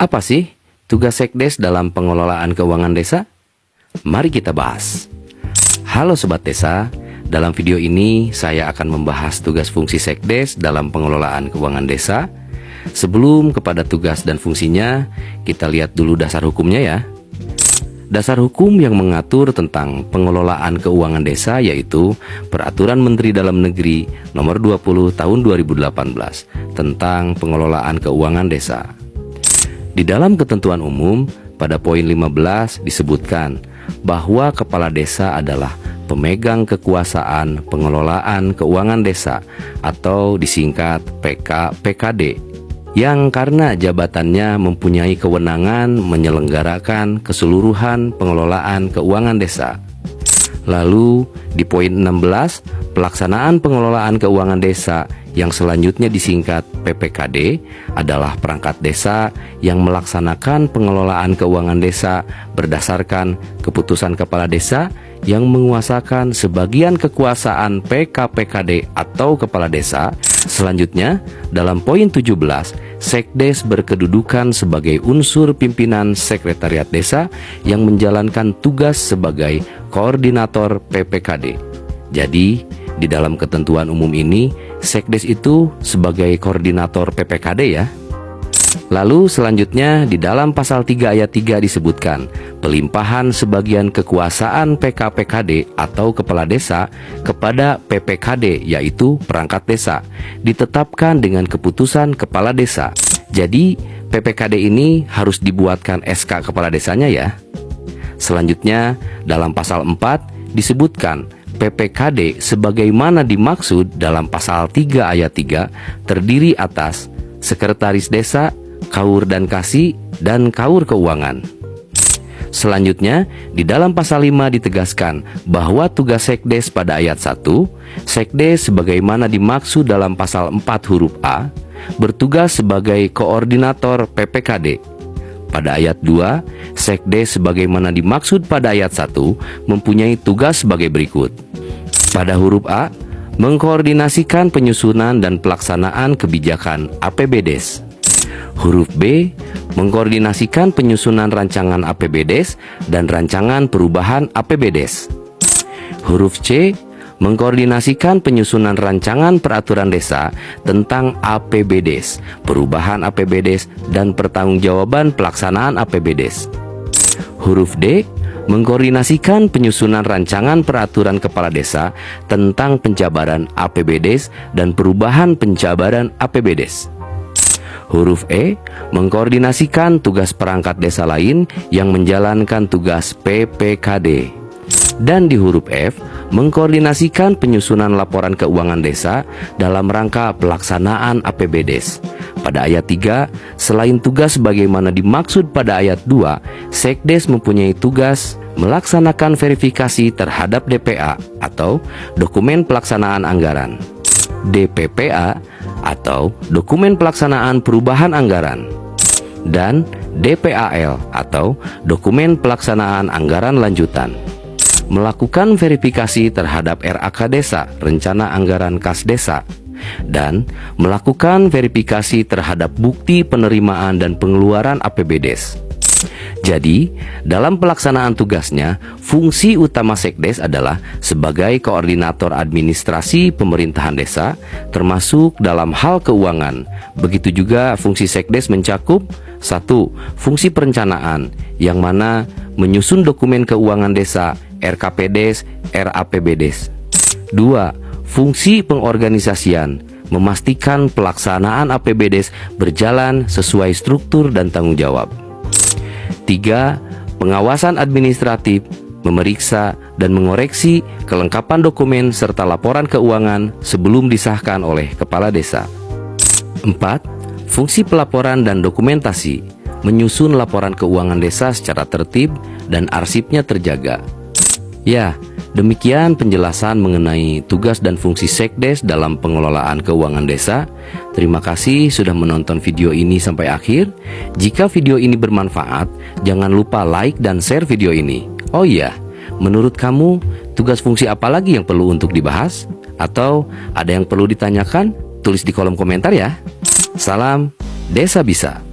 Apa sih tugas Sekdes dalam pengelolaan keuangan desa? Mari kita bahas. Halo Sobat Desa, dalam video ini saya akan membahas tugas fungsi Sekdes dalam pengelolaan keuangan desa. Sebelum kepada tugas dan fungsinya, kita lihat dulu dasar hukumnya ya. Dasar hukum yang mengatur tentang pengelolaan keuangan desa yaitu Peraturan Menteri Dalam Negeri Nomor 20 Tahun 2018 tentang pengelolaan keuangan desa. Di dalam ketentuan umum, pada poin 15 disebutkan bahwa kepala desa adalah pemegang kekuasaan pengelolaan keuangan desa atau disingkat PKPKD, yang karena jabatannya mempunyai kewenangan menyelenggarakan keseluruhan pengelolaan keuangan desa. Lalu di poin 16, pelaksanaan pengelolaan keuangan desa yang selanjutnya disingkat PPKD adalah perangkat desa yang melaksanakan pengelolaan keuangan desa berdasarkan keputusan kepala desa yang menguasakan sebagian kekuasaan PKPKD atau kepala desa. Selanjutnya, dalam poin 17, Sekdes berkedudukan sebagai unsur pimpinan sekretariat desa yang menjalankan tugas sebagai koordinator PPKD. Jadi, di dalam ketentuan umum ini, Sekdes itu sebagai koordinator PPKD ya. Lalu selanjutnya di dalam pasal 3 ayat 3 disebutkan pelimpahan sebagian kekuasaan PKPKD atau kepala desa kepada PPKD yaitu perangkat desa ditetapkan dengan keputusan kepala desa. Jadi PPKD ini harus dibuatkan SK kepala desanya ya. Selanjutnya dalam pasal 4 disebutkan PPKD sebagaimana dimaksud dalam pasal 3 ayat 3 terdiri atas sekretaris desa, kaur dan kasih, dan kaur keuangan. Selanjutnya, di dalam pasal 5 ditegaskan bahwa tugas Sekdes pada ayat 1, Sekdes sebagaimana dimaksud dalam pasal 4 huruf A, bertugas sebagai koordinator PPKD. Pada ayat 2, Sekdes sebagaimana dimaksud pada ayat 1, mempunyai tugas sebagai berikut. Pada huruf A, mengkoordinasikan penyusunan dan pelaksanaan kebijakan APBDes. Huruf B, mengkoordinasikan penyusunan rancangan APBDes dan rancangan perubahan APBDes. Huruf C, mengkoordinasikan penyusunan rancangan peraturan desa tentang APBDes, perubahan APBDes, dan pertanggungjawaban pelaksanaan APBDes. Huruf D, mengkoordinasikan penyusunan rancangan peraturan kepala desa tentang penjabaran APBDes dan perubahan penjabaran APBDes. Huruf E, mengkoordinasikan tugas perangkat desa lain yang menjalankan tugas PPKD. Dan di huruf F, mengkoordinasikan penyusunan laporan keuangan desa dalam rangka pelaksanaan APBDes. Pada ayat 3, selain tugas sebagaimana dimaksud pada ayat 2, Sekdes mempunyai tugas melaksanakan verifikasi terhadap DPA atau dokumen pelaksanaan anggaran, DPPA atau dokumen pelaksanaan perubahan anggaran, dan DPAL atau dokumen pelaksanaan anggaran lanjutan. Melakukan verifikasi terhadap RAK Desa, Rencana Anggaran Kas Desa, dan melakukan verifikasi terhadap bukti penerimaan dan pengeluaran APBDes. Jadi, dalam pelaksanaan tugasnya, fungsi utama Sekdes adalah sebagai koordinator administrasi pemerintahan desa, termasuk dalam hal keuangan. Begitu juga fungsi Sekdes mencakup 1. Fungsi perencanaan, yang mana menyusun dokumen keuangan desa, RKPDes, RAPBDes. 2. Fungsi pengorganisasian, memastikan pelaksanaan APBDes berjalan sesuai struktur dan tanggung jawab. 3. Pengawasan administratif, memeriksa dan mengoreksi kelengkapan dokumen serta laporan keuangan sebelum disahkan oleh kepala desa. 4. Fungsi pelaporan dan dokumentasi, menyusun laporan keuangan desa secara tertib dan arsipnya terjaga. Ya, demikian penjelasan mengenai tugas dan fungsi Sekdes dalam pengelolaan keuangan desa. Terima kasih sudah menonton video ini sampai akhir. Jika video ini bermanfaat, jangan lupa like dan share video ini. Oh iya, menurut kamu tugas fungsi apa lagi yang perlu untuk dibahas? Atau ada yang perlu ditanyakan? Tulis di kolom komentar ya. Salam Desa Bisa.